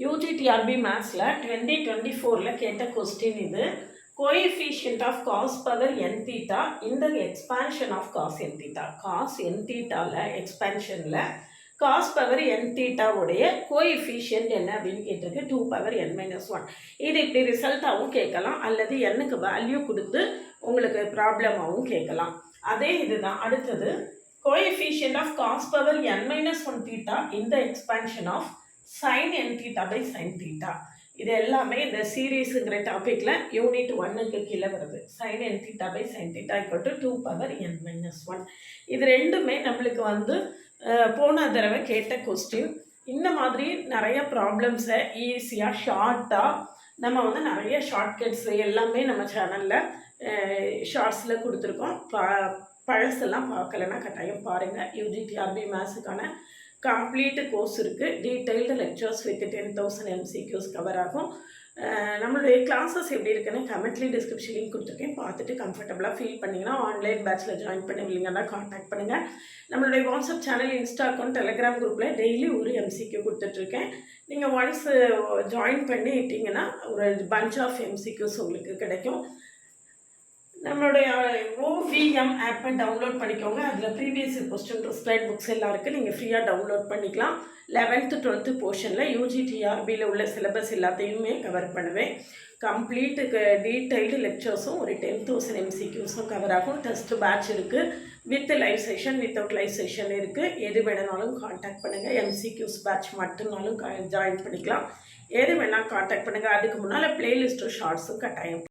UGTRB மேத்ஸில் 2024 கேட்ட question இது. Coefficient of cos power n theta இந்த expansion of cos n theta. Cos n தீட்டாவில் எக்ஸ்பான்ஷனில் காஸ் பவர் n தீட்டாவுடைய கோஎஃபிஷியன்ட் என்ன அப்படின்னு கேட்டிருக்கு. 2 பவர் n மைனஸ் 1. இது இப்படி ரிசல்ட்டாகவும் கேட்கலாம், அல்லது என்னுக்கு வேல்யூ கொடுத்து உங்களுக்கு ப்ராப்ளமாகவும் கேட்கலாம். அதே இதுதான். அடுத்தது coefficient of cos power n minus 1 theta இந்த expansion of sin n theta by sin theta. இது எல்லாமே இந்த சீரீஸுங்கிற டாப்பிக்கில் யூனிட் 1க்கு கீழே வருது. sin n theta by sin theta equal to 2 power n minus 1. இது ரெண்டுமே நம்மளுக்கு வந்து போன தடவை கேட்ட கொஸ்டின். இந்த மாதிரி நிறைய ப்ராப்ளம்ஸை ஈஸியாக ஷார்ட்டாக நம்ம வந்து நிறைய ஷார்ட்கட்ஸ் எல்லாமே நம்ம சேனலில் ஷார்ட்ஸில் கொடுத்துருக்கோம். பழசெல்லாம் பார்க்கலன்னா கட்டாயம் பாருங்கள். UGTRB மேத்ஸுக்கான கம்ப்ளீட் கோர்ஸ் இருக்குது. Detailed lectures with 10,000 MCQs cover ஆகும். நம்மளுடைய கிளாஸஸ் எப்படி இருக்குன்னு கமெண்ட்லேயும் டிஸ்கிரிப்ஷன்லையும் கொடுத்துருக்கேன். பார்த்துட்டு கம்ஃபர்டபுளாக ஃபீல் பண்ணிங்கன்னா ஆன்லைன் பேட்சில் ஜாயின் பண்ணுவீங்கன்னா கான்டாக்ட் பண்ணுங்கள். நம்மளுடைய WhatsApp channel, Insta account, Telegram குரூப்பில் டெய்லி ஒரு MCQ கொடுத்துட்ருக்கேன். நீங்கள் ஒன்ஸ் ஜாயின் பண்ணிட்டீங்கன்னா ஒரு பஞ்ச் ஆஃப் MCQs உங்களுக்கு கிடைக்கும். நம்மளுடைய OVM ஆப்பை டவுன்லோட் பண்ணிக்கோங்க. அதில் ப்ரீவியஸ் கொஸ்டின் ஸ்லைட் புக்ஸ் எல்லாம் இருக்குது. நீங்கள் ஃப்ரீயாக டவுன்லோட் பண்ணிக்கலாம். 11th 12th போர்ஷனில் UGTRBயில் உள்ள சிலபஸ் எல்லாத்தையுமே கவர் பண்ணுவேன். கம்ப்ளீட்டுக்கு டீட்டெயில்டு லெக்சர்ஸும் ஒரு 10,000 MCQஸும் கவர் ஆகும். டெஸ்ட் பேட்ச் இருக்குது. With live session, without live session இருக்குது. எது வேணுனாலும் கான்டாக்ட் பண்ணுங்கள். MCQs பேட்ச் மட்டும்னாலும் ஜாயின் பண்ணிக்கலாம். எது வேணாலும் கான்டாக்ட் பண்ணுங்கள். அதுக்கு முன்னால் பிளேலிஸ்ட்டும் ஷார்ட்ஸும் கட்டாயம்